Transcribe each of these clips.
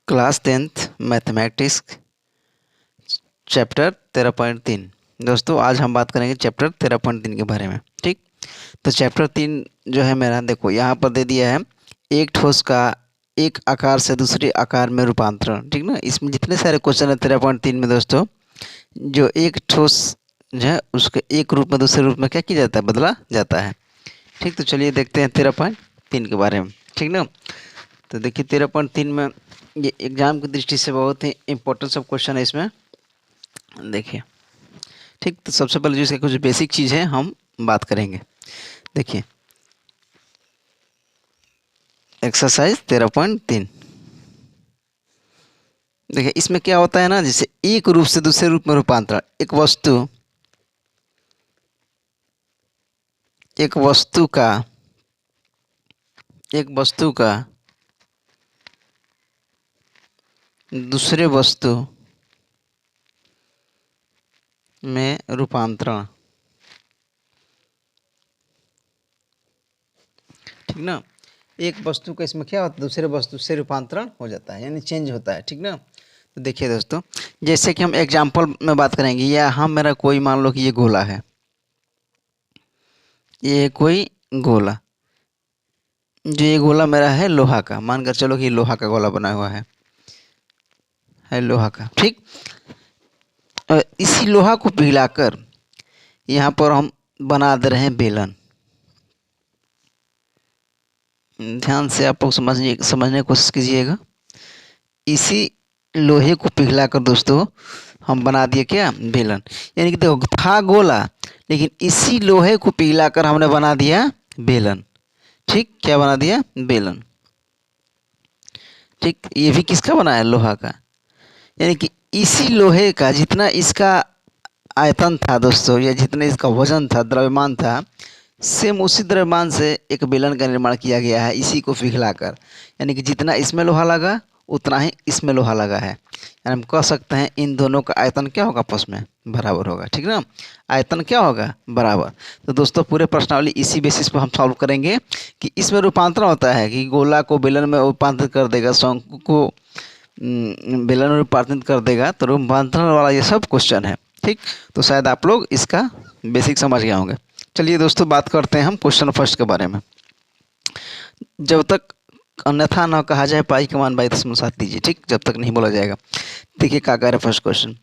Class 10th mathematics chapter 13.3। दोस्तों आज हम बात करेंगे चैप्टर 13.3 के बारे में। ठीक, तो चैप्टर 3 जो है मेरा, देखो यहाँ पर दे दिया है एक ठोस का एक आकार से दूसरे आकार में रूपांतरण। ठीक ना, इसमें जितने सारे क्वेश्चन है 13.3 में दोस्तों, जो एक ठोस जो है उसके एक रूप में दूसरे रूप में क्या किया जाता है, बदला जाता है। ठीक, तो चलिए देखते हैं 13.3 के बारे में। ठीक ना, तो देखिए 13.3 में ये एग्जाम की दृष्टि से बहुत ही इम्पोर्टेंट सब क्वेश्चन है इसमें। देखिए, ठीक, तो सबसे पहले जो इसका कुछ बेसिक चीज़ है हम बात करेंगे। देखिए एक्सरसाइज 13.3। देखिए इसमें क्या होता है ना, जैसे एक रूप से दूसरे रूप में रूपांतरण। एक वस्तु का दूसरे वस्तु में रूपांतरण। ठीक ना, एक वस्तु का इसमें क्या होता है, दूसरे वस्तु से रूपांतरण हो जाता है, यानी चेंज होता है। ठीक ना, तो देखिए दोस्तों, जैसे कि हम एग्जाम्पल में बात करेंगे, या हम मेरा कोई मान लो कि ये गोला है, ये कोई गोला, जो ये गोला मेरा है लोहा का, मानकर चलो कि लोहा का गोला बना हुआ है लोहा का। ठीक, और इसी लोहा को पिघलाकर यहाँ पर हम बना दे रहे हैं बेलन। ध्यान से आप लोग समझने की कोशिश कीजिएगा। इसी लोहे को पिघलाकर दोस्तों हम बना दिए क्या, बेलन। यानी कि देखो था गोला, लेकिन इसी लोहे को पिघलाकर हमने बना दिया बेलन। ठीक, क्या बना दिया, बेलन। ठीक, ये भी किसका बना है, लोहा का। यानी कि इसी लोहे का जितना इसका आयतन था दोस्तों, या जितना इसका वजन था, द्रव्यमान था, सेम उसी द्रव्यमान से एक बेलन का निर्माण किया गया है इसी को पिघलाकर। यानी कि जितना इसमें लोहा लगा उतना ही इसमें लोहा लगा है। यानी हम कह सकते हैं इन दोनों का आयतन क्या होगा, आपस में बराबर होगा। ठीक ना, आयतन क्या होगा, बराबर। तो दोस्तों पूरे प्रश्नावली इसी बेसिस पर हम सॉल्व करेंगे कि इसमें रूपांतरण होता है कि गोला को बेलन में रूपांतरित कर देगा, शंकु को बेलन में रूपांतरित कर देगा। तो रूपांतरण वाला ये सब क्वेश्चन है। ठीक, तो शायद आप लोग इसका बेसिक समझ गए होंगे। चलिए दोस्तों बात करते हैं हम क्वेश्चन फर्स्ट के बारे में। जब तक अन्यथा न कहा जाए पाई के मान बाई दशमलव सात दीजिए। ठीक, जब तक नहीं बोला जाएगा। देखिए क्या कह रहा है फर्स्ट क्वेश्चन।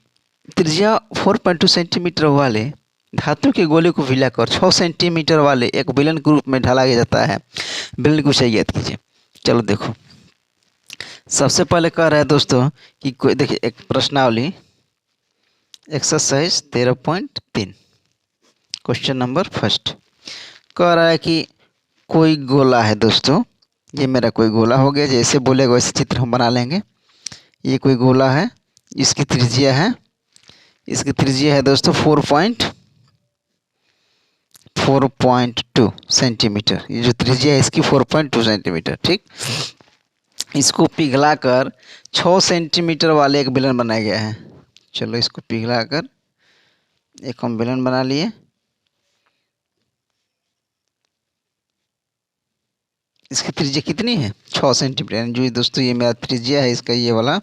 त्रिज्या 4.2 सेंटीमीटर वाले धातु के गोले को हिलाकर 6 सेंटीमीटर वाले एक बेलन के रूप में ढाला जाता है। बेलन की ऊंचाई ज्ञात कीजिए। चलो देखो, सबसे पहले कह रहा है दोस्तों कि कोई, देखिए एक प्रश्नावली एक्सरसाइज 13.3 क्वेश्चन नंबर फर्स्ट कह रहा है कि कोई गोला है दोस्तों, ये मेरा कोई गोला हो गया, जैसे बोलेगा वैसे चित्र हम बना लेंगे। ये कोई गोला है, इसकी त्रिज्या है दोस्तों 4.2 सेंटीमीटर। ये जो त्रिज्या है इसकी 4.2 सेंटीमीटर। ठीक, इसको पिघलाकर 6 सेंटीमीटर वाले एक बेलन बनाया गया है। चलो इसको पिघलाकर एक हम बेलन बना लिए। इसकी त्रिज्या कितनी है, 6 सेंटीमीटर। जो दोस्तों ये मेरा त्रिज्या है इसका, ये वाला,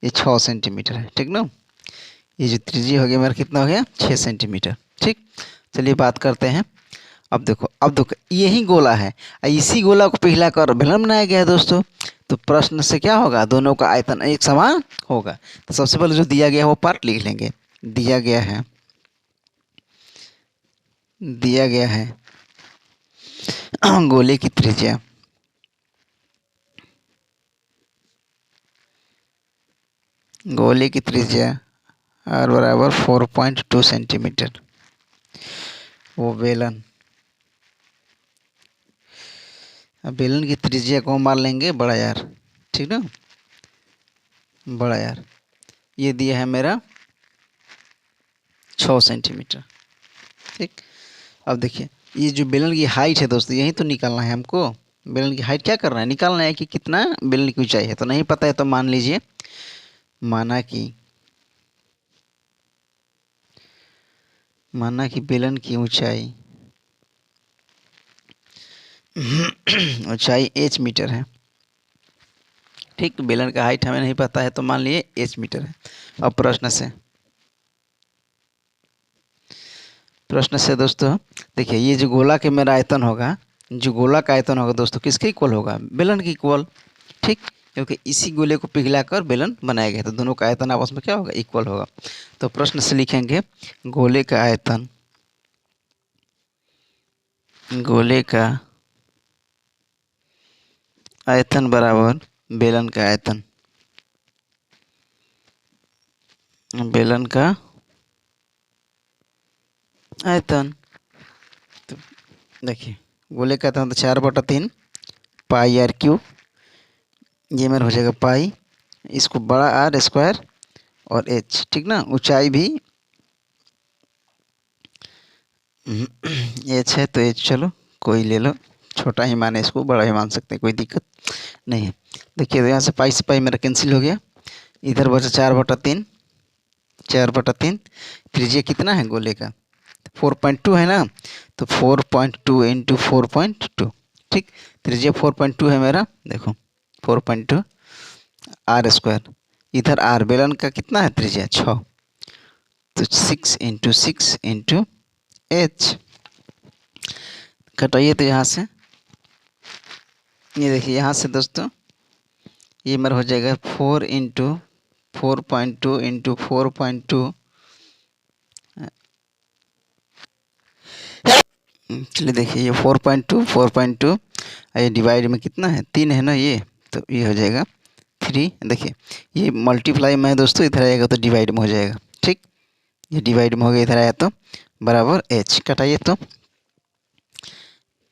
ये 6 सेंटीमीटर है। ठीक ना, ये जो त्रिज्या हो गया मेरा कितना हो गया, 6 सेंटीमीटर। ठीक, चलिए बात करते हैं। अब देखो यही गोला है, इसी गोला को पिघलाकर बेलन बनाया गया है दोस्तों। तो प्रश्न से क्या होगा, दोनों का आयतन एक समान होगा। तो सबसे पहले जो दिया गया है वो पार्ट लिख लेंगे। दिया गया है गोले की त्रिज्या r बराबर 4.2 सेंटीमीटर। वो बेलन, अब बेलन की त्रिज्या को मान लेंगे बड़ा यार। ठीक ना, बड़ा यार, ये दिया है मेरा 6 सेंटीमीटर। ठीक, अब देखिए ये जो बेलन की हाइट है दोस्तों, यही तो निकालना है हमको। बेलन की हाइट क्या करना है, निकालना है कि कितना बेलन की ऊंचाई है। तो नहीं पता है तो मान लीजिए, माना कि बेलन की ऊंचाई h मीटर है। ठीक, बेलन का हाइट हमें नहीं पता है तो मान लिए h मीटर है। अब प्रश्न से दोस्तों देखिए, ये जो गोला के मेरा आयतन होगा, जो गोला का आयतन होगा दोस्तों किसके इक्वल होगा, बेलन के इक्वल। ठीक, क्योंकि इसी गोले को पिघलाकर बेलन बनाया गया, तो दोनों का आयतन आपस में क्या होगा, इक्वल होगा। तो प्रश्न से लिखेंगे गोले का आयतन, गोले का आयतन बराबर बेलन का आयतन, बेलन का आयतन। तो देखिए गोले का आयतन तो 4/3 पाई आर क्यूब, ये मेरा हो जाएगा पाई, इसको बड़ा आर स्क्वायर और एच। ठीक ना, ऊंचाई भी एच है तो एच चलो कोई ले लो, छोटा ही माने इसको, बड़ा ही मान सकते हैं, कोई दिक्कत नहीं है। देखिए यहाँ से पाई मेरा कैंसिल हो गया, इधर बचा 4/3, 4/3। त्रिज्या कितना है गोले का, 4.2 है ना, तो 4.2 इंटू 4.2। ठीक, त्रिज्या 4.2 है मेरा, देखो 4.2 आर स्क्वायर, इधर आर बेलन का कितना है त्रिज्या 6, तो 6 इंटू 6 इंटू कटाइए तो यहाँ से, ये देखिए यहाँ से दोस्तों ये मेरा हो जाएगा 4 इंटू 4.2 इंटू 4.2, चलिए देखिए ये 4.2 ये डिवाइड में कितना है 3 है ना, ये तो ये हो जाएगा 3। देखिए ये मल्टीप्लाई में दोस्तों इधर आएगा तो डिवाइड में हो जाएगा। ठीक, ये डिवाइड में हो गया, इधर आया तो बराबर h, कटाइए तो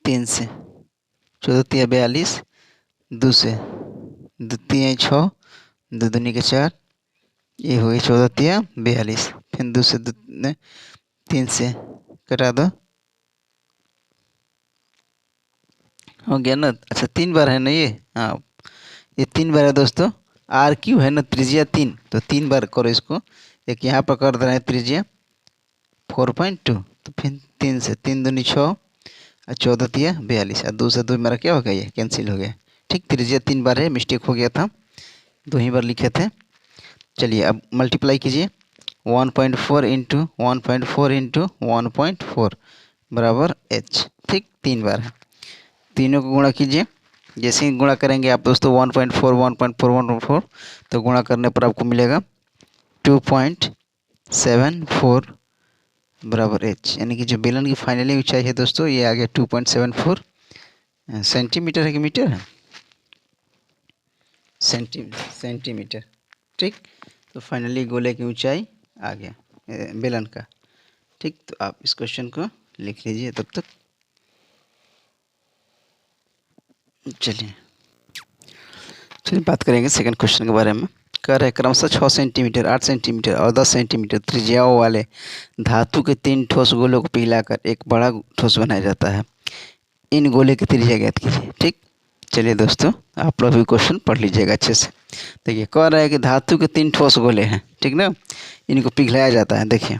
3 से 14 42, 2 से 2 3 6, 2 दूनी के 4, ये हो गई 14 42, फिर 2 से 3 से कटा दो, हो गया ना। अच्छा 3 बार है ना ये, हाँ ये 3 बार है दोस्तों, आर क्यू है ना त्रिज्या 3, तो 3 बार करो इसको, एक यहाँ पर कर दे रहे हैं त्रिज्या 4.2, तो फिर 3 से 3 दूनी 6 और 14 42, और 2 से 2 मेरा क्या हो गया, ये कैंसिल हो गया। ठीक, त्रिज्या 3 बार है, मिस्टेक हो गया था, 2 ही बार लिखे थे। चलिए अब मल्टीप्लाई कीजिए, 1.4 इंटू 1.4 इंटू 1.4 बराबर h। ठीक, 3 बार है, तीनों को गुणा कीजिए, जैसे ही गुणा करेंगे आप दोस्तों 1.4 1.4 1.4, तो गुणा करने पर आपको मिलेगा 2.74 बराबर h, यानी कि जो बेलन की फाइनली ऊंचाई है दोस्तों ये आ गया 2.74 सेंटीमीटर है कि मीटर है, सेंटीमीटर। ठीक, तो फाइनली गोले की ऊंचाई आ गया बेलन का। ठीक, तो आप इस क्वेश्चन को लिख लीजिए तब तक। चलिए बात करेंगे सेकंड क्वेश्चन के बारे में। कह रहे क्रमशः 6 सेंटीमीटर 8 सेंटीमीटर और 10 सेंटीमीटर त्रिज्याओं वाले धातु के 3 ठोस गोलों को पिघलाकर एक बड़ा ठोस बनाया जाता है, इन गोले की त्रिज्या ज्ञात कीजिए। ठीक, चलिए दोस्तों आप लोग भी क्वेश्चन पढ़ लीजिएगा अच्छे से। देखिए कह रहा है कि धातु के 3 ठोस गोले हैं, ठीक ना, इनको पिघलाया जाता है। देखिए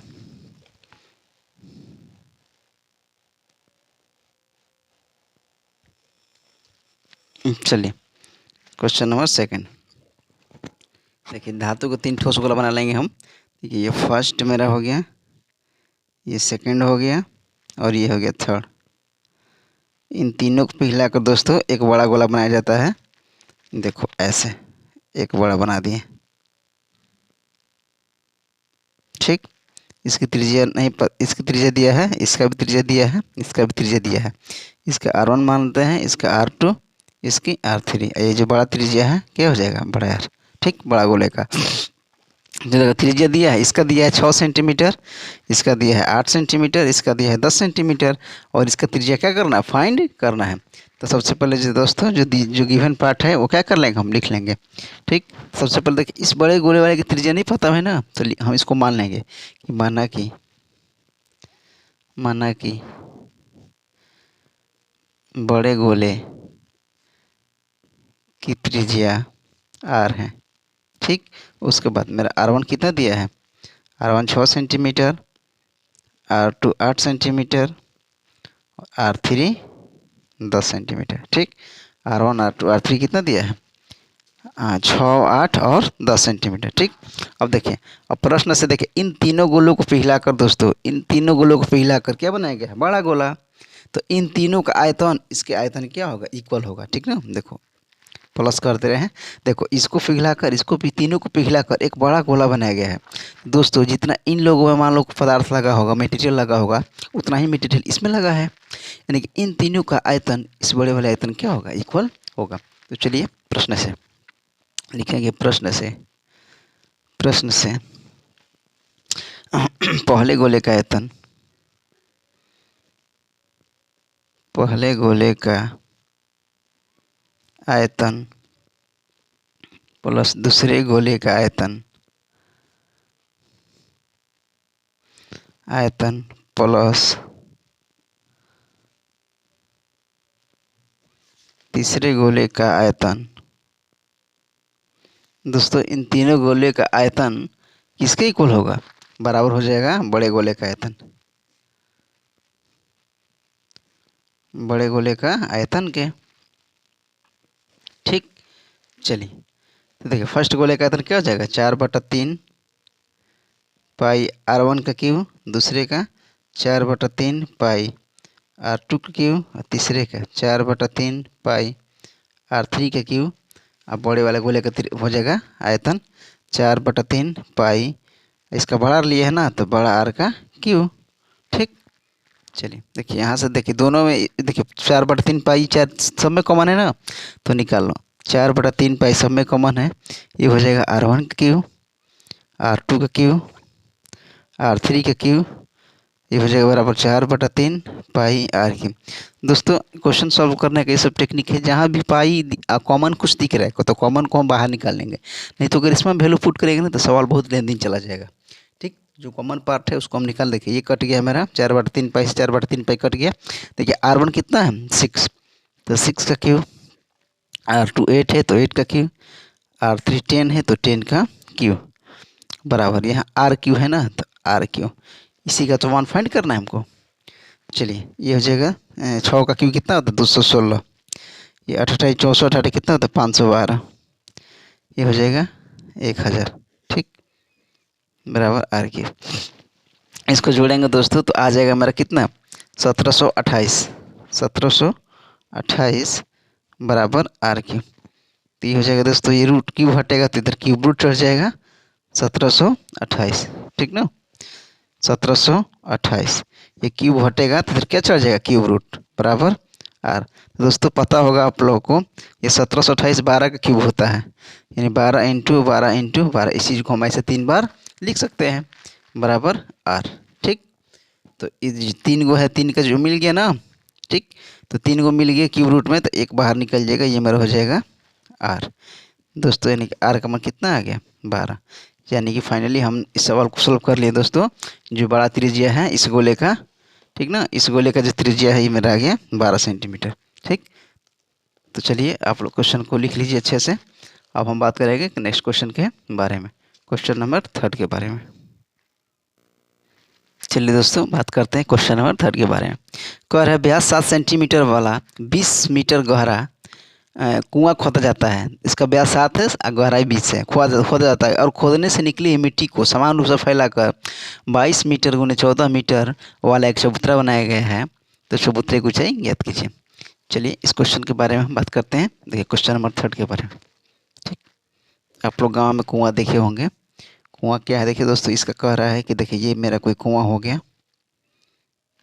चलिए क्वेश्चन नंबर सेकंड, देखिए धातु को 3 ठोस गोला बना लेंगे हम। देखिए ये फर्स्ट मेरा हो गया, ये सेकंड हो गया और ये हो गया थर्ड। इन तीनों को पिघलाकर दोस्तों एक बड़ा गोला बनाया जाता है। देखो ऐसे एक बड़ा बना दिए। ठीक, इसकी त्रिज्या नहीं इसकी त्रिज्या दिया है, इसका भी त्रिज्या दिया है, इसका भी त्रिज्या दिया है। इसका R1 मानते हैं, इसका R2, इसकी R3। ये जो बड़ा त्रिज्या है क्या हो जाएगा, बड़ा R। ठीक, बड़ा गोले का जो त्रिज्या दिया है, इसका दिया है 6 सेंटीमीटर, इसका दिया है 8 सेंटीमीटर, इसका दिया है 10 सेंटीमीटर, और इसका त्रिज्या क्या करना है, फाइंड करना है। तो सबसे पहले जो दोस्तों जो गिवन पार्ट है वो क्या कर लेंगे, हम लिख लेंगे। ठीक, सबसे पहले देखिए इस बड़े गोले वाले की त्रिज्या नहीं पता है ना, तो हम इसको मान लेंगे कि माना कि बड़े गोले की त्रिज्या r है। ठीक, उसके बाद मेरा R1 कितना दिया है, R1 6 centimetre, R2 8 centimetre, R3 10 centimetre. ठीक, R1 R2 R3 कितना दिया है, 6, 8 और 10 सेंटीमीटर। ठीक, अब देखिए, अब प्रश्न से देखिए, इन तीनों गोलों को पिघलाकर दोस्तों, इन तीनों गोलों को पिघलाकर क्या बनाया गया है? बड़ा गोला। तो इन तीनों का आयतन इसके आयतन क्या होगा? इक्वल होगा। ठीक ना, देखो प्लस कर दे रहे हैं। देखो इसको पिघलाकर, इसको भी, तीनों को पिघलाकर एक बड़ा गोला बनाया गया है दोस्तों। जितना इन लोगों में मान लो पदार्थ लगा होगा, मटेरियल लगा होगा, उतना ही मटेरियल इसमें लगा है, यानी कि इन तीनों का आयतन इस बड़े वाले आयतन क्या होगा? इक्वल होगा। तो चलिए प्रश्न से लिखेंगे, प्रश्न से पहले गोले का आयतन, पहले गोले का आयतन प्लस दूसरे गोले का आयतन, आयतन प्लस तीसरे गोले का आयतन। दोस्तों इन तीनों गोले का आयतन किसके इक्वल होगा? बराबर हो जाएगा बड़े गोले का आयतन, बड़े गोले का आयतन के। ठीक, चलिए तो देखिए, फर्स्ट गोले का आयतन क्या हो जाएगा? 4/3 पाई R1 का क्यूब, दूसरे का 4/3 पाई R2 का क्यूब, और तीसरे का 4/3 पाई R3 का क्यूब। अब बड़े वाले गोले का हो जाएगा आयतन 4/3 पाई, इसका बड़ा लिए है ना, तो बड़ा R का क्यूब। ठीक, चलिए देखिए, यहाँ से देखिए दोनों में देखिए 4/3 पाई, 4 सब में कॉमन है ना, तो निकाल लो। 4/3 पाई सब में कॉमन है, ये हो जाएगा R1 का क्यूब, R2 का क्यूब, R3 का क्यूब, ये हो जाएगा बराबर 4/3 पाई R क्यूब। दोस्तों क्वेश्चन सॉल्व करने का ये सब टेक्निक है, जहाँ भी पाई कॉमन कुछ दिख रहा है तो कॉमन को हम बाहर निकाल लेंगे, नहीं तो अगर इसमें वैल्यू पुट करेंगे ना तो सवाल बहुत लेन दिन चला जाएगा। ठीक, जो कॉमन पार्ट है उसको हम निकाल, देखिए ये कट गया मेरा 4/3 पाई से 4/3 पाई कट गया। देखिए R1 कितना है? 6, तो 6 का क्यूब, R2 8 है तो 8 का क्यूब, R3 10 है तो 10 का क्यूब, बराबर यहाँ R क्यूब है ना, तो R क्यूब, इसी का तो मान फाइंड करना है हमको। चलिए ये हो जाएगा 6 का क्यूब कितना होता है? 216, ये 8 8 64 8 कितना होता है? 512, ये हो जाएगा 1000। ठीक, बराबर R क्यूब। इसको जोड़ेंगे दोस्तों तो आ जाएगा मेरा कितना? 1728, 1728 बराबर R क्यूब। तो ये हो जाएगा दोस्तों, ये रूट क्यूब हटेगा तो इधर क्यूब रूट चढ़ जाएगा 1728। ठीक ना, 1728, ये क्यूब हटेगा तो इधर क्या चढ़ जाएगा? क्यूब रूट बराबर R। दोस्तों पता होगा आप लोगों को, ये 1728 12 का क्यूब होता है, यानी 12 इंटू 12 इंटू 12, इस चीज़ को हम ऐसे 3 बार लिख सकते हैं, बराबर R। ठीक, तो ये 3 गो है, 3 का जो मिल गया ना। ठीक, तो 3 गो मिल गया क्यूब रूट में, तो एक बाहर निकल जाएगा, ये मेरा हो जाएगा R। दोस्तों यानी कि R का मान कितना आ गया? 12। यानी कि फाइनली हम इस सवाल को सोल्व कर लिए दोस्तों। जो बड़ा त्रिज्या है इस गोले का, ठीक ना, इस गोले का जो त्रिज्या है ये मेरा आ गया 12 सेंटीमीटर। ठीक, तो चलिए आप लोग क्वेश्चन को लिख लीजिए अच्छे से। अब हम बात करेंगे नेक्स्ट क्वेश्चन के बारे में, क्वेश्चन नंबर 3 के बारे में। चलिए दोस्तों बात करते हैं क्वेश्चन नंबर 3 के बारे में। कह रहा है व्यास 7 सेंटीमीटर वाला 20 मीटर गहरा कुआं खोदा जाता है। इसका व्यास 7 है और गहराई 20 है। खोदा जाता है और खोदने से निकली मिट्टी को समान रूप से फैलाकर 22 मीटर गुने 14 मीटर वाला एक चबूतरा बनाया गया है। तो चबूतरे की ऊंचाई ज्ञात कीजिए। चलिए इस क्वेश्चन के बारे में हम बात करते हैं। देखिए क्वेश्चन नंबर 3 के बारे में। ठीक, आप लोग गाँव में कुआँ देखे होंगे। कुआँ क्या है देखिए दोस्तों, इसका कह रहा है कि देखिए ये मेरा कोई कुआँ हो गया,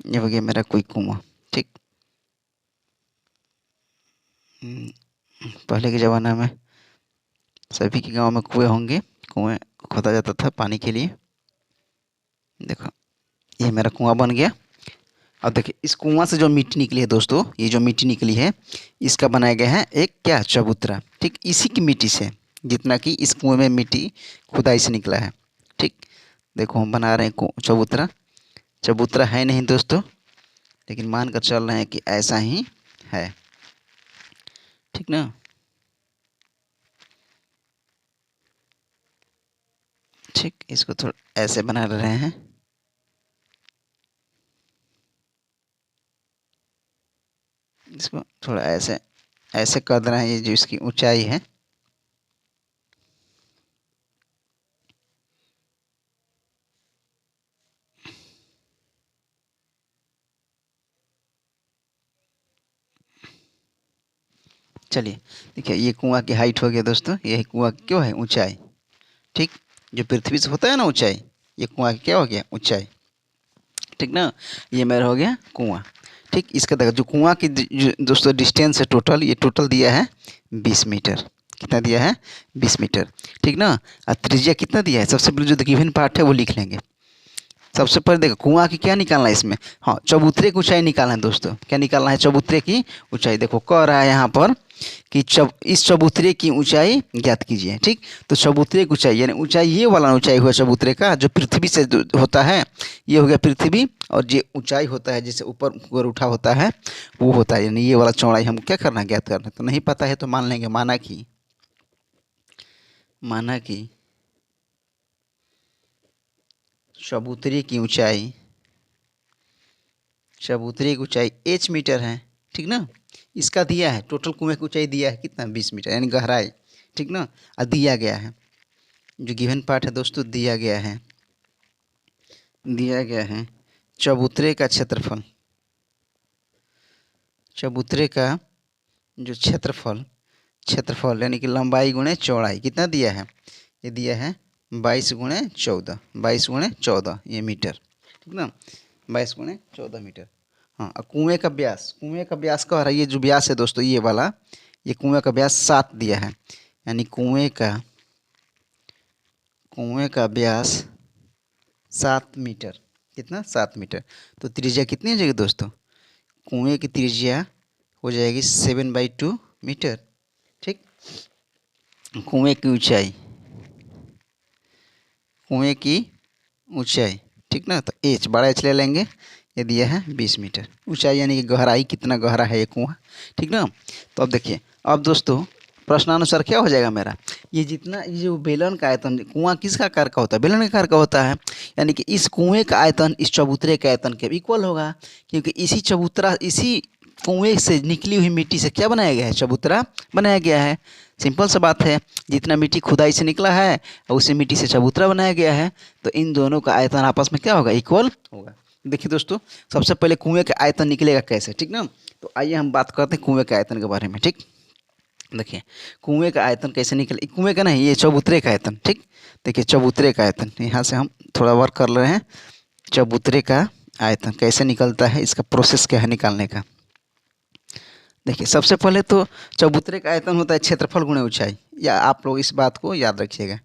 ये हो गया मेरा कोई कुआँ। ठीक, पहले के ज़माना में सभी के गांव में कुएं होंगे, कुएं खोदा जाता था पानी के लिए। देखो ये मेरा कुआं बन गया। अब देखिए इस कुआं से जो मिट्टी निकली है दोस्तों, ये जो मिट्टी निकली है इसका बनाया गया है एक क्या? चबूतरा। ठीक, इसी की मिट्टी से, जितना कि इस कुएं में मिट्टी खुदाई से निकला है। ठीक, देखो हम बना रहे हैं चबूतरा। चबूतरा है नहीं दोस्तों, लेकिन मान कर चल रहे हैं कि ऐसा ही है। ठीक ना, ठीक, इसको थोड़ा ऐसे बना रहे हैं। इसको थोड़ा ऐसे ऐसे कर रहे हैं, ये जो इसकी ऊंचाई है चलिए देखिए, ये कुआं की हाइट हो गया दोस्तों, यही कुआं क्यों है ऊंचाई। ठीक, जो पृथ्वी से होता है ना ऊंचाई, ये कुआं की क्या हो गया ऊंचाई। ठीक ना, ये मेरा हो गया कुआं। ठीक, इसका देखो जो कुआं की जो दोस्तों डिस्टेंस है टोटल, ये टोटल दिया है 20 मीटर। कितना दिया है 20 मीटर। ठीक ना, और त्रिज्या कितना दिया है, सबसे पहले जो गिवन पार्ट है वो लिख लेंगे। सबसे पहले देखो कुआं की क्या निकालना है इसमें, हाँ चबूतरे की ऊंचाई निकालना है दोस्तों। क्या निकालना है, चबूतरे की ऊंचाई। देखो कह रहा है यहाँ पर कि इस चबूतरे की ऊंचाई ज्ञात कीजिए। ठीक, तो चबूतरे की ऊंचाई यानी ऊंचाई, ये वाला ऊंचाई हुआ चबूतरे का जो पृथ्वी से होता है, ये हो गया पृथ्वी। और जो ऊंचाई होता है जिससे ऊपर उठा होता है वो होता है, यानी ये वाला चौड़ाई हम क्या करना है, ज्ञात करना है। तो नहीं पता है तो मान लेंगे, माना कि चबूतरे की ऊंचाई h मीटर है। ठीक ना, इसका दिया है टोटल कुएं की ऊंचाई दिया है कितना 20 मीटर यानी गहराई। ठीक ना, और दिया गया है जो गिवन पार्ट है दोस्तों, दिया गया है चबूतरे का क्षेत्रफल। चबूतरे का जो क्षेत्रफल यानी कि लंबाई गुणे चौड़ाई कितना दिया है, ये दिया है 22 गुणे 14 ये मीटर। ठीक ना, 22 गुणे 14 मीटर। हाँ, और कुएं का व्यास कह रहा है, ये जो व्यास है दोस्तों ये वाला, ये कुएं का व्यास 7 दिया है, यानी कुएं का व्यास 7 मीटर। कितना 7 मीटर। तो त्रिज्या कितनी हो जाएगी दोस्तों, कुएं की त्रिज्या हो जाएगी 7/2 मीटर। ठीक, कुएं की ऊंचाई। ठीक ना, तो एच बड़ा एच ले लेंगे, ये दिया है 20 मीटर ऊंचाई, यानी कि गहराई कितना गहरा है ये कुआं। ठीक ना, तो अब देखिए, अब दोस्तों प्रश्नानुसार क्या हो जाएगा मेरा, ये जितना ये जो बेलन का आयतन, कुआं किसका आकार का होता है, बेलन के आकार का होता है, यानी कि इस कुएं का आयतन इस चबूतरे के आयतन के इक्वल होगा, क्योंकि इसी कुएं से निकली हुई मिट्टी से क्या बनाया गया है, चबूतरा बनाया गया है। सिंपल सा बात है, जितना मिट्टी खुदाई से निकला है और उसी मिट्टी से चबूतरा बनाया गया है, तो इन दोनों का आयतन आपस में क्या होगा, इक्वल होगा। देखिए दोस्तों, सबसे पहले कुएं का आयतन निकलेगा कैसे। ठीक ना, तो आइए हम बात करते हैं कुएं के आयतन के बारे में। ठीक, देखिए कुएं का आयतन कैसे निकले, कुएं का नहीं, ये चबूतरे का आयतन। ठीक, देखिए चबूतरे का आयतन, यहाँ से हम थोड़ा वर्क कर रहे हैं। चबूतरे का आयतन कैसे निकलता है, इसका प्रोसेस क्या है निकालने का। देखिए सबसे पहले तो चबूतरे का आयतन होता है क्षेत्रफल गुणे ऊंचाई, या आप लोग इस बात को याद रखिएगा,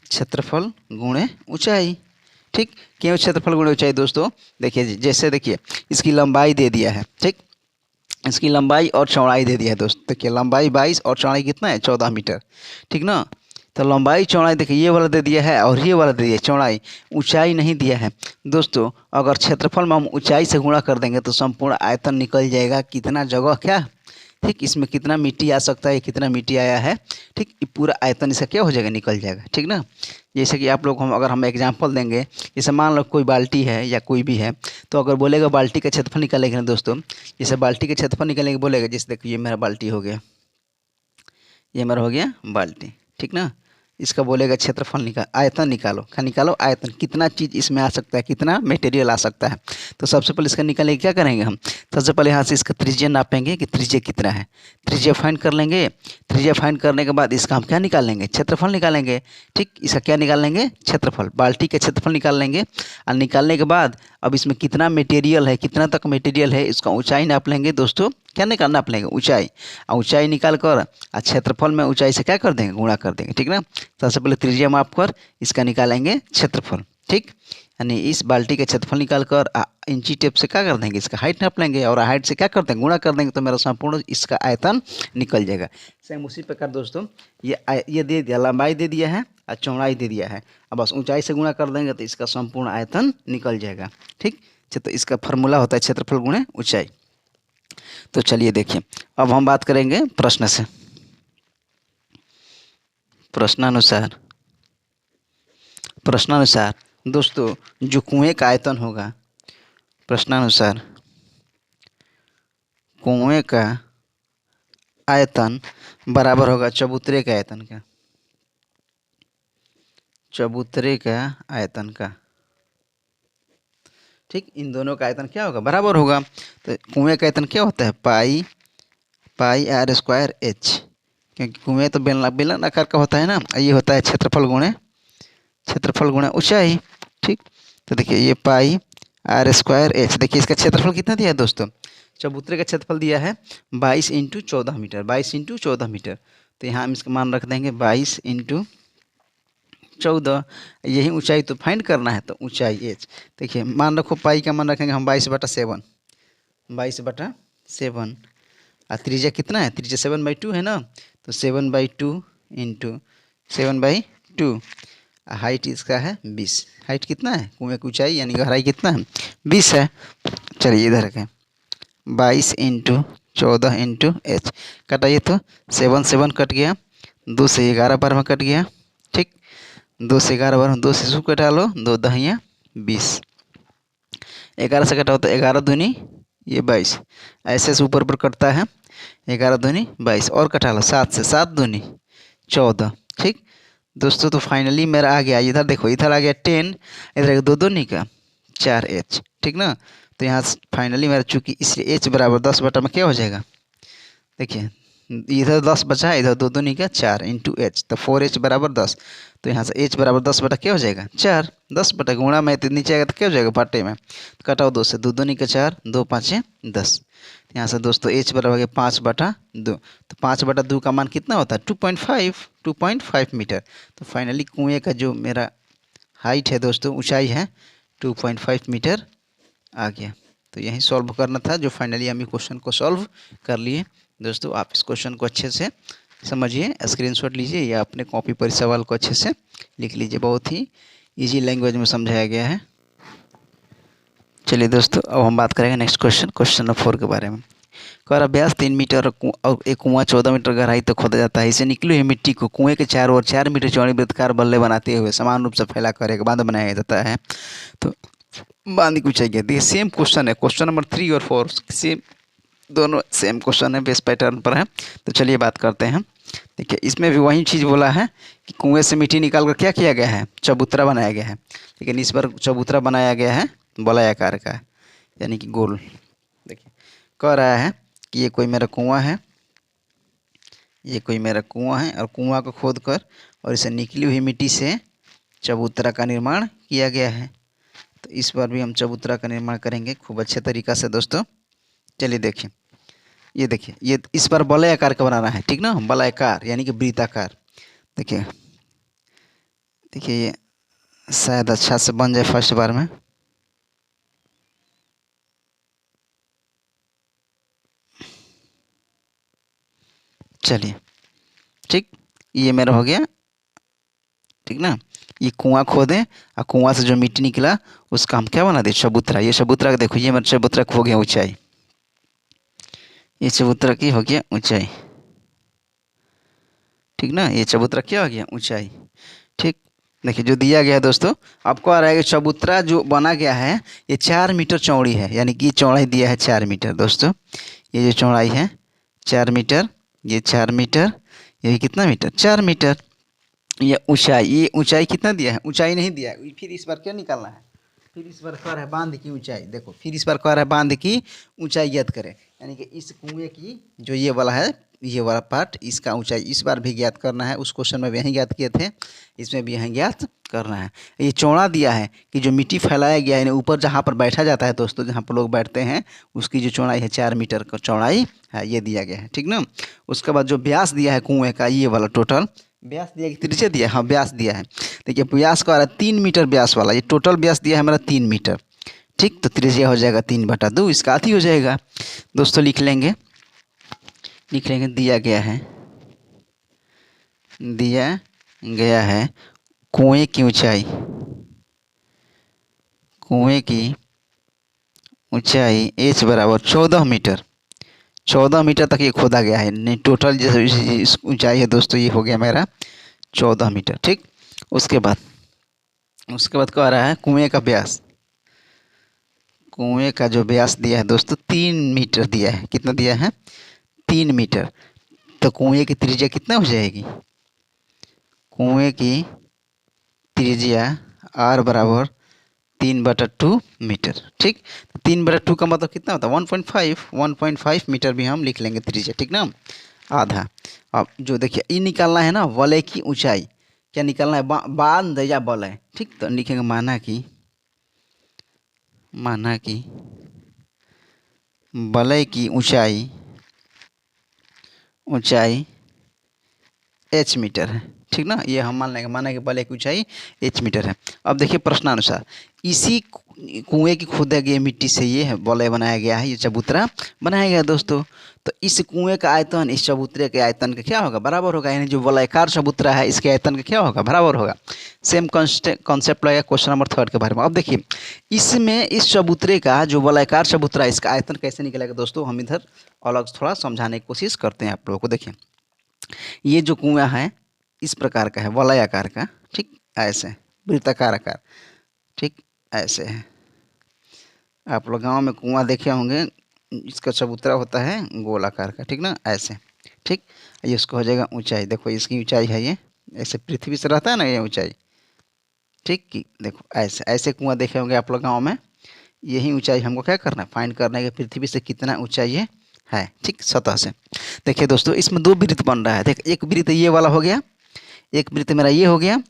क्षेत्रफल गुणे ऊंचाई। ठीक, क्यों क्षेत्रफल गुणे ऊंचाई दोस्तों, देखिए जैसे देखिए इसकी लंबाई दे दिया है। ठीक, इसकी लंबाई और चौड़ाई दे दिया है दोस्त, देखिए लंबाई 22 और चौड़ाई कितना है 14 मीटर। ठीक ना, तो लंबाई चौड़ाई देखिए ये वाला दे दिया है और ये वाला दे दिया है चौड़ाई, ऊंचाई नहीं दिया है दोस्तों। अगर क्षेत्रफल में हम ऊंचाई से गुणा कर देंगे तो संपूर्ण आयतन निकल जाएगा, कितना जगह क्या। ठीक, इसमें कितना मिट्टी आ सकता है, कितना मिट्टी आया है। ठीक, ये पूरा आयतन इसका क्या हो जाएगा, निकल जाएगा। ठीक ना, जैसे कि आप लोग अगर हम एग्जांपल देंगे, जैसे मान लो कोई बाल्टी है या कोई भी है, तो अगर बोलेगा बाल्टी का क्षेत्रफल निकालेगा ना दोस्तों, जैसे बाल्टी का क्षेत्रफल निकालेंगे बोलेगा, जैसे देखो ये मेरा बाल्टी हो गया, ये मेरा हो गया बाल्टी। ठीक ना, इसका बोलेगा क्षेत्रफल आयतन निकालो, क्या निकालो, आयतन, कितना चीज़ इसमें आ सकता है, कितना मटेरियल आ सकता है। तो सबसे पहले इसका निकालेंगे, क्या करेंगे हम, सबसे पहले यहाँ से इसका त्रिज्या नापेंगे कि त्रिज्या कितना है, त्रिज्या फाइंड कर लेंगे। त्रिज्या फाइंड करने के बाद इसका हम क्या निकाल लेंगे, क्षेत्रफल निकाल लेंगे। ठीक, इसका क्या निकाल लेंगे, क्षेत्रफल, बाल्टी का क्षेत्रफल निकाल लेंगे। और निकालने के बाद अब इसमें कितना मटेरियल है, कितना तक मटेरियल है, इसका ऊंचाई नाप लेंगे दोस्तों, क्या निकालना नाप लेंगे, ऊंचाई। और ऊंचाई निकाल कर और क्षेत्रफल में ऊंचाई से क्या कर देंगे, गुणा कर देंगे। ठीक ना, सबसे पहले त्रिज्या माप कर इसका निकालेंगे क्षेत्रफल। ठीक, यानी इस बाल्टी का क्षेत्रफल निकाल कर इंची टेप से क्या कर देंगे, इसका हाइट नाप लेंगे और हाइट से क्या कर देंगे, गुणा कर देंगे, तो मेरा संपूर्ण इसका आयतन निकल जाएगा। सेम उसी प्रकार दोस्तों ये दे दिया, लंबाई दे दिया है और चौड़ाई दे दिया है, अब बस ऊंचाई से गुणा कर देंगे तो इसका संपूर्ण आयतन निकल जाएगा। ठीक, तो इसका फार्मूला होता है क्षेत्रफल गुणे ऊंचाई। तो चलिए देखिए, अब हम बात करेंगे प्रश्न से। प्रश्नानुसार दोस्तों जो कुएं का आयतन होगा, प्रश्नानुसार कुएं का आयतन बराबर होगा चबूतरे के आयतन का, चबूतरे का आयतन का। ठीक, इन दोनों का आयतन क्या होगा, बराबर होगा। तो कुएं का आयतन क्या होता है, पाई पाई आर स्क्वायर एच, क्योंकि कुएँ तो बेलन आकार का होता है ना। ये होता है क्षेत्रफल गुणे ऊंचाई। ठीक, तो देखिए ये पाई आर स्क्वायर एच। देखिए इसका क्षेत्रफल कितना दिया है दोस्तों, चबूतरे का क्षेत्रफल दिया है 22 इंटू 14 मीटर, 22 इंटू 14 मीटर। तो यहाँ हम इसका मान रख देंगे 22 इंटू 14। यही ऊंचाई तो फाइंड करना है, तो ऊंचाई एच। देखिए मान रखो पाई का मान रखेंगे हम 22/7, 22/7। और त्रिज्या कितना है, त्रिज्या 7/2 है ना, तो 7/2 इंटू 7/2। हाइट इसका है 20। हाइट कितना है, कुएँ की ऊंचाई यानी गहराई कितना है, 20 है। चलिए इधर रखें 22 इंटू 14 इंटू एच। कटाइए तो 7 7 कट गया, 2 से 11 बार में कट गया। ठीक, 2 से 11 बार में 2 से कटा लो, 2 दहिया 20। 11 से कटा तो 11 दूनी ये 22, ऐसे से ऊपर ऊपर कटता है। 11 दूनी 22 और कटा लो 7 से, 7 दूनी 14। ठीक दोस्तों, तो फाइनली मेरा आ गया, इधर देखो इधर आ गया 10, इधर 2 दूनी का 4h। ठीक ना, तो यहाँ फाइनली मेरा चूँकि इसलिए एच बराबर 10 बटा में क्या हो जाएगा, देखिए इधर 10 बचा है, इधर 2 दूनी का 4 इंटू एच, तो 4h बराबर 10। तो यहाँ से h बराबर 10 बटा क्या हो जाएगा 4, 10 बटा गुणा में तो नीचे आएगा तो क्या हो जाएगा बटे में, कटाओ 2 से, 2 दूनी का 4, 2 5 10। यहाँ से दोस्तों h बराबर हो गया 5/2। तो 5/2 का मान कितना होता है 2.5 मीटर। तो फाइनली कुएँ का जो मेरा हाइट है दोस्तों, ऊंचाई है 2.5 मीटर आ गया। तो यही सॉल्व करना था, जो फाइनली हम क्वेश्चन को सॉल्व कर लिए। दोस्तों आप इस क्वेश्चन को अच्छे से समझिए, स्क्रीनशॉट लीजिए या अपने कॉपी पर सवाल को अच्छे से लिख लीजिए, बहुत ही इजी लैंग्वेज में समझाया गया है। चलिए दोस्तों, अब हम बात करेंगे नेक्स्ट क्वेश्चन नंबर 4 के बारे में। कह रहा व्यास 3 मीटर और एक कुआं 14 मीटर गहराई तक खोदा जाता है। इसे निकली हुई मिट्टी को कुएं के चारों ओर 4 मीटर चौड़ी वृत्ताकार बल्ले बनाते हुए समान रूप से फैला कर एक बांध बनाया जाता है। तो बांध की ऊंचाई कहती है। सेम क्वेश्चन है, क्वेश्चन नंबर 3 और 4 सेम, दोनों सेम क्वेश्चन है, बेस पैटर्न पर है। तो चलिए बात करते हैं। देखिए इसमें भी वही चीज़ बोला है कि कुएं से मिट्टी निकाल कर क्या किया गया है, चबूतरा बनाया गया है। लेकिन इस बार चबूतरा बनाया गया है वलय आकार का, यानी कि गोल। देखिए कह रहा है कि ये कोई मेरा कुआं है, ये कोई मेरा कुआं है, और कुआं को खोद कर और इसे निकली हुई मिट्टी से चबूतरा का निर्माण किया गया है। तो इस बार भी हम चबूतरा का निर्माण करेंगे खूब अच्छे तरीक़ा से दोस्तों। चलिए देखिए, ये देखिए ये इस बार वलय आकार का बनाना है, ठीक ना, वलय आकार यानी कि वृत्ताकार। देखिए देखिए ये शायद अच्छा से बन जाए फर्स्ट बार में। चलिए ठीक, ये मेरा हो गया, ठीक ना। ये कुआं खोदें और कुआं से जो मिट्टी निकला उसका हम क्या बना दें, चबूतरा। ये चबूतरा का देखो, ये मेरा चबूतरा हो गया ऊंचाई, ये चबूतरा की हो गया ऊंचाई, ठीक ना। ये चबूतरा क्या हो गया ऊंचाई। ठीक, देखिए जो दिया गया है दोस्तों, आपको आ रहा है कि चबूतरा जो बना गया है ये 4 मीटर चौड़ी है, यानी कि चौड़ाई दिया है 4 मीटर दोस्तों। ये जो चौड़ाई है 4 मीटर, ये 4 मीटर, ये कितना मीटर 4 मीटर। ये ऊंचाई कितना दिया है, ऊंचाई नहीं दिया है। फिर इस बार क्या निकालना है, फिर इस बार कह रहा है बांध की ऊंचाई। देखो फिर इस बार कह रहा है बांध की ऊंचाई ज्ञात करें, यानी कि इस कुएं की जो ये वाला है, ये वाला पार्ट, इसका ऊंचाई इस बार भी ज्ञात करना है। उस क्वेश्चन में भी यहीं ज्ञात किए थे, इसमें भी यहीं ज्ञात करना है। ये चौड़ा दिया है कि जो मिट्टी फैलाया गया है ऊपर जहाँ पर बैठा जाता है दोस्तों, जहाँ पर लोग बैठते हैं, उसकी जो चौड़ाई है 4 मीटर का चौड़ाई है, ये दिया गया है, ठीक ना। उसके बाद जो व्यास दिया है कुएँ का, ये वाला टोटल व्यास दिया कि त्रिज्या दिया, हाँ व्यास दिया है। देखिए व्यास का आ रहा है 3 मीटर व्यास वाला, ये टोटल व्यास दिया है हमारा 3 मीटर। ठीक, तो त्रिज्या हो जाएगा 3/2, इसका आधी हो जाएगा दोस्तों। लिख लेंगे दिया गया है कुएं की ऊंचाई h बराबर 14 मीटर। 14 मीटर तक ये खोदा गया है, नहीं टोटल जैसे ऊंचाई है दोस्तों, ये हो गया मेरा 14 मीटर। ठीक, उसके बाद कह रहा है कुएं का व्यास, कुएं का जो व्यास दिया है दोस्तों 3 मीटर दिया है। कितना दिया है 3 मीटर। तो कुएं की त्रिज्या कितना हो जाएगी, कुएं की त्रिज्या r बराबर 3/2 मीटर। ठीक, 3/2 का मतलब कितना होता है 1.5 मीटर भी हम लिख लेंगे त्रिज्या। ठीक ना, आधा। अब जो देखिए ये निकालना है ना वलय की ऊंचाई, क्या निकालना है बांध या वलय। ठीक, तो लिखेंगे माना कि वलय की ऊंचाई h मीटर है। ठीक ना, ये हम मान लेंगे, माना कि वलय की ऊंचाई h मीटर है। अब देखिए प्रश्नानुसार, इसी कुएं की खोदा गई मिट्टी से ये वलय बनाया गया है, ये चबूतरा बनाया गया है दोस्तों। तो इस कुएं का आयतन इस चबूतरे के आयतन का क्या होगा, बराबर होगा। यानी जो वलयाकार चबूतरा है इसके आयतन का क्या होगा, बराबर होगा। सेम कॉन्सेप्ट लगेगा क्वेश्चन नंबर 3 के बारे में। अब देखिए इसमें इस चबूतरे का जो वलयाकार चबूतरा है इसका आयतन कैसे निकलेगा दोस्तों, हम इधर अलग थोड़ा समझाने की कोशिश करते हैं आप लोगों को। देखिए ये जो कुआं है इस प्रकार का है, वलयाकार का। ठीक, ऐसे वृत्ताकार आकार। ठीक, ऐसे है। आप लोग गांव में कुआं देखे होंगे, इसका चबूतरा होता है गोलाकार का। ठीक ना, ऐसे। ठीक, ये उसको हो जाएगा ऊंचाई। देखो इसकी ऊंचाई है ये, ऐसे पृथ्वी से रहता है ना ये ऊंचाई। ठीक, कि देखो ऐसे ऐसे कुआं देखे होंगे आप लोग गाँव में। यही ऊंचाई हमको क्या करना है, फाइंड करना है कि पृथ्वी से कितना ऊंचाई है। ठीक, सतह से। देखिए दोस्तों इसमें 2 वृत्त बन रहा है। देख, एक वृत्त ये वाला हो गया, एक वृत्त मेरा ये हो गया,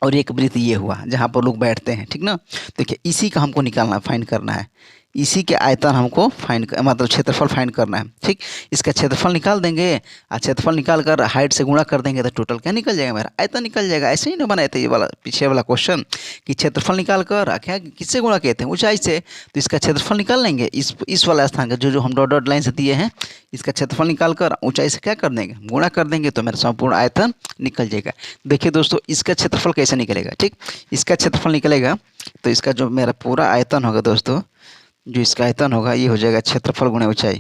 और एक वृत्त ये हुआ जहाँ पर लोग बैठते हैं। ठीक ना, देखिए इसी का हमको निकालना, फाइंड करना है। इसी के आयतन हमको मतलब क्षेत्रफल फाइंड करना है। ठीक, इसका क्षेत्रफल निकाल देंगे, और क्षेत्रफल निकाल कर हाइट से गुणा कर देंगे तो टोटल क्या निकल जाएगा, मेरा आयतन निकल जाएगा। ऐसे ही ना बनाए थे ये वाला पीछे वाला क्वेश्चन कि क्षेत्रफल निकाल कर क्या किससे गुणा किए थे, ऊंचाई से। तो इसका क्षेत्रफल निकाल लेंगे, इस वाला स्थान का जो हम डॉट डॉट लाइन से दिए हैं, इसका क्षेत्रफल निकाल कर ऊंचाई से क्या कर देंगे, गुणा कर देंगे, तो मेरा संपूर्ण आयतन निकल जाएगा। देखिए दोस्तों इसका क्षेत्रफल कैसे निकलेगा। ठीक, इसका क्षेत्रफल निकलेगा तो इसका जो मेरा पूरा आयतन होगा दोस्तों, जो इसका आयतन होगा ये हो जाएगा क्षेत्रफल गुणे ऊंचाई,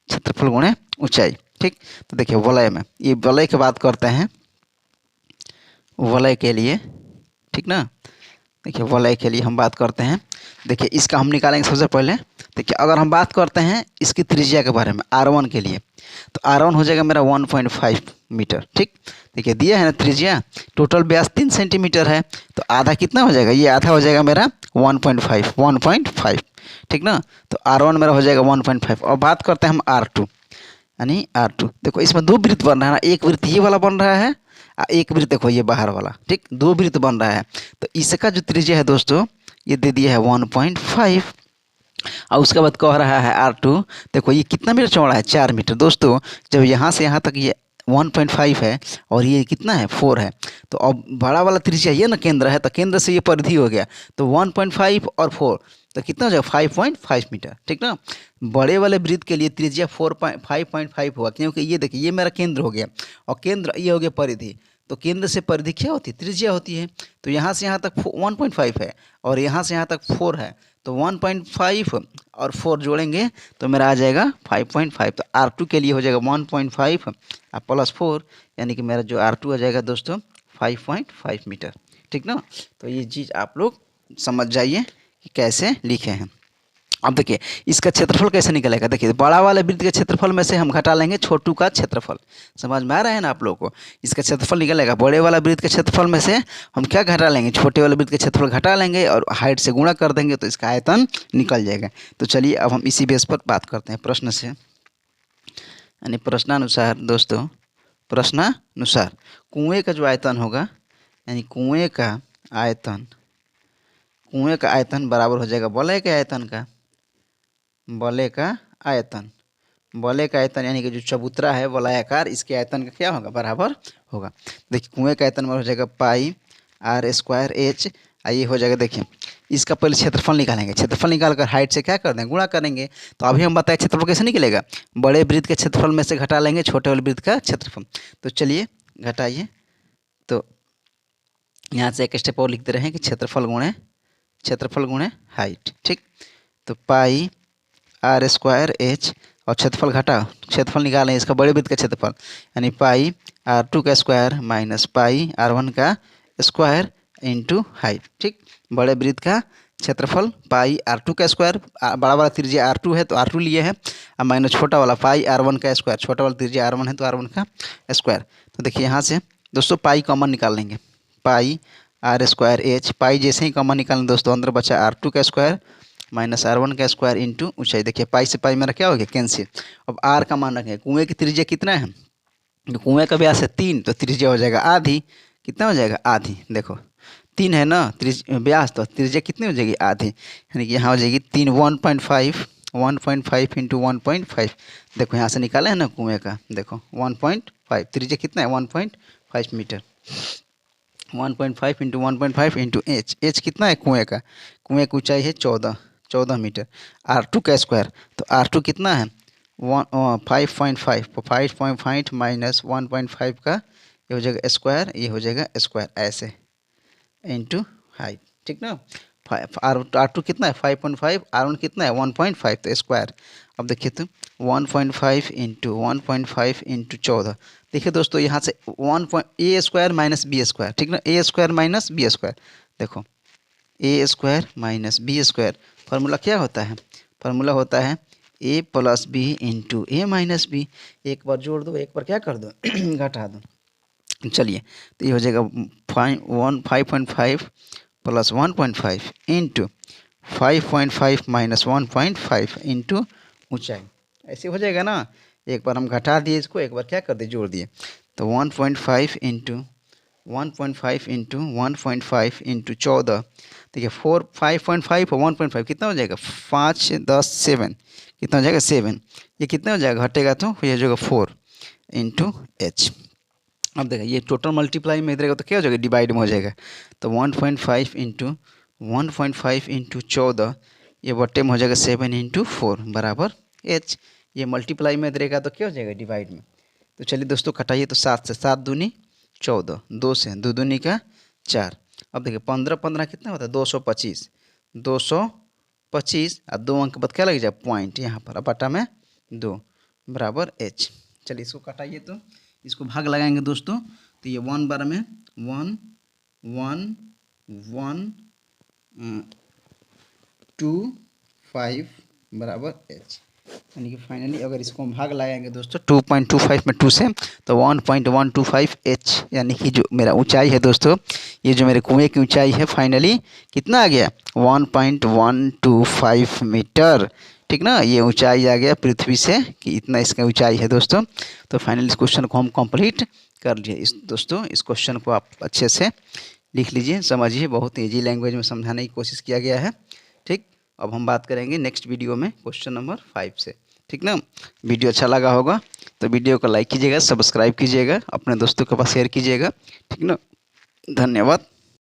क्षेत्रफल गुणे ऊंचाई। ठीक, तो देखिए वलय में, ये वलय की बात करते हैं, वलय के लिए। ठीक ना, देखिए वलय के लिए हम बात करते हैं। देखिए इसका हम निकालेंगे सबसे पहले। देखिए अगर हम बात करते हैं इसकी त्रिज्या के बारे में R1 के लिए, तो R1 हो जाएगा मेरा 1.5 मीटर। ठीक, देखिए दिया है ना त्रिज्या, टोटल व्यास 3 सेंटीमीटर है, तो आधा कितना हो जाएगा, ये आधा हो जाएगा मेरा 1.5। ठीक ना, तो R1 मेरा हो जाएगा 1.5। और बात करते हैं हम R2, यानी R2। देखो इसमें 2 वृत्त बन रहा है ना, एक वृत्त ये वाला बन रहा है, एक वृत्त देखो ये बाहर वाला। ठीक, 2 वृत्त बन रहा है, तो इसका जो त्रिज्या है दोस्तों ये दे दिया है 1.5। और उसके बाद कह रहा है R2, देखो ये कितना मीटर चौड़ा है, 4 मीटर। दोस्तों जब यहाँ से यहाँ तक ये 1.5 है और ये कितना है 4 है, तो अब बड़ा वाला त्रिज्या ये ना केंद्र है, तो केंद्र से ये परिधि हो गया, तो 1.5 और 4 तो कितना हो जाएगा 5.5 मीटर। ठीक ना, बड़े वाले वृत्त के लिए त्रिज्या 5.5 हुआ, क्योंकि ये देखिए ये मेरा केंद्र हो गया और केंद्र ये हो गया परिधि। तो केंद्र से परिधि क्या होती है, त्रिज्या होती है। तो यहाँ से यहाँ तक 1.5 है और यहाँ से यहाँ तक 4 है, तो 1.5 और 4 जोड़ेंगे तो मेरा आ जाएगा 5.5। तो R2 के लिए हो जाएगा 1.5 और प्लस 4, यानी कि मेरा जो R2 आ जाएगा दोस्तों 5.5 मीटर। ठीक ना, तो ये चीज़ आप लोग समझ जाइए कि कैसे लिखे हैं। अब देखिए इसका क्षेत्रफल कैसे निकलेगा। देखिए बड़ा वाले वृत्त के क्षेत्रफल में से हम घटा लेंगे छोटू का क्षेत्रफल। समझ में आ रहा है ना आप लोगों को, इसका क्षेत्रफल निकलेगा बड़े वाला वृत्त के क्षेत्रफल में से हम क्या घटा लेंगे, छोटे वाले वृत्त के क्षेत्रफल घटा लेंगे और हाइट से गुणा कर देंगे तो इसका आयतन निकल जाएगा। तो चलिए अब हम इसी बेस पर बात करते हैं प्रश्न से, यानी प्रश्नानुसार दोस्तों, प्रश्नानुसार कुएँ का जो आयतन होगा, यानी कुएँ का आयतन बराबर हो जाएगा वलय के आयतन का। वलय का आयतन यानी कि जो चबूतरा है वलयाकार, इसके आयतन का क्या होगा, बराबर होगा। देखिए कुएं का आयतन हो जाएगा पाई R²H। ये हो जाएगा, देखिए इसका पहले क्षेत्रफल निकालेंगे, क्षेत्रफल निकाल कर हाइट से क्या कर देंगे, गुणा करेंगे। तो अभी हम बताएं क्षेत्रफल कैसे निकलेगा, बड़े वृत्त के क्षेत्रफल में से घटा लेंगे छोटे वाले वृत्त का क्षेत्रफल। तो चलिए घटाइए, तो यहाँ से एक स्टेप और लिखते रहें कि क्षेत्रफल गुणे हाइट। ठीक, तो पाई R²H और क्षेत्रफल घटाओ, क्षेत्रफल निकालें इसका बड़े वृत्त का क्षेत्रफल, यानी पाई R2 का स्क्वायर माइनस पाई R1 का स्क्वायर इंटू हाइट। ठीक, बड़े वृत्त का क्षेत्रफल पाई R2 का स्क्वायर, बड़ा वाला त्रिज्या R2 है तो R2 लिए है, और माइनस छोटा वाला पाई R1 का स्क्वायर, छोटा वाला त्रिज्या R1 है तो R1 का स्क्वायर। तो देखिए यहाँ से दोस्तों पाई कॉमन निकाल लेंगे, पाई आर स्क्वायर एच, पाई जैसे ही कॉमन निकालें दोस्तों अंदर बचा R2 का स्क्वायर माइनस R1 का स्क्वायर इंटू ऊंचाई। देखिए पाई से पाई मेरा क्या हो गया, कैंसिल। अब आर का मान रखें, कुएं की त्रिज्या कितना है, कुएं का व्यास है 3, तो त्रिज्या हो जाएगा आधी। कितना हो जाएगा, आधी। देखो 3 है ना व्यास, तो त्रिज्या कितनी हो जाएगी, आधी। यानी कि यहाँ हो जाएगी 3 1.5 इंटू 1.5। देखो यहाँ से निकाले है ना कुएं का, देखो 1.5, त्रिज्या कितना है 1.5 मीटर। 1.5 इंटू 1.5 इंटू एच कितना है कुएं का, कुएं की ऊंचाई है 14 मीटर। R2 का स्क्वायर, तो R2 कितना है 5.5 माइनस 1.5 का ये हो जाएगा स्क्वायर, ये हो जाएगा स्क्वायर ऐसे इंटू हाइट, ठीक ना। R2 कितना है 5.5, R1 कितना है 1.5, तो स्क्वायर। अब देखिए तो 1.5 इंटू 1.5 इंटू 14। देखिए दोस्तों यहाँ से A square minus B square, ठीक ना, A square minus B square. देखो A square minus B square, formula क्या होता है, फार्मूला होता है A plus B into A minus B. एक बार जोड़ दो, एक बार क्या कर दो घटा दो। चलिए तो ये हो जाएगा 5.5 प्लस 1.5 इंटू 5.5 माइनस 1.5 इंटू ऊंचाई, ऐसे हो जाएगा ना। एक बार हम घटा दिए इसको, एक बार क्या कर दिए, जोड़ दिए। तो 1.5 इंटू 1.5 इंटू 1.5 इंटू 14। देखिए 5.5 और 1.5 कितना हो जाएगा, 5 10 7, कितना हो जाएगा 7। ये कितना हो जाएगा, घटेगा तो ये हो जाएगा 4 इंटू एच। अब देखिए ये टोटल मल्टीप्लाई में इधर तो क्या हो जाएगा, डिवाइड में हो जाएगा। तो 1.5 इंटू 1.5 इंटू 14, ये बट्टे में हो जाएगा 7 इंटू 4 बराबर एच। ये मल्टीप्लाई में इधर तो क्या हो जाएगा, डिवाइड में। तो चलिए दोस्तों कटाइए, तो 7 से 7 दूनी 14, 2 से 2 दूनी का 4। अब देखिए 15 15 कितना होता है 225, 225 और 2 अंक बाद क्या लग जाए पॉइंट यहाँ पर, अब बटा में 2 बराबर एच। चलिए इसको कटाइए, तो इसको भाग लगाएंगे दोस्तों, तो ये 1 बार में 1 1 1 2 5 बराबर एच। यानी कि फाइनली अगर इसको हम भाग लगाएंगे दोस्तों 2.25 में 2 से, तो 1.125 एच, यानी कि जो मेरा ऊंचाई है दोस्तों, ये जो मेरे कुएं की ऊंचाई है फाइनली कितना आ गया 1.125 मीटर, ठीक ना। ये ऊंचाई आ गया पृथ्वी से कि इतना इसका ऊंचाई है दोस्तों। तो फाइनली इस क्वेश्चन को हम कंप्लीट कर लिए। इस दोस्तों इस क्वेश्चन को आप अच्छे से लिख लीजिए, समझिए, बहुत ईजी लैंग्वेज में समझाने की कोशिश किया गया है, ठीक। अब हम बात करेंगे नेक्स्ट वीडियो में क्वेश्चन नंबर 5 से, ठीक ना। वीडियो अच्छा लगा होगा तो वीडियो को लाइक कीजिएगा, सब्सक्राइब कीजिएगा, अपने दोस्तों के पास शेयर कीजिएगा, ठीक ना। धन्यवाद।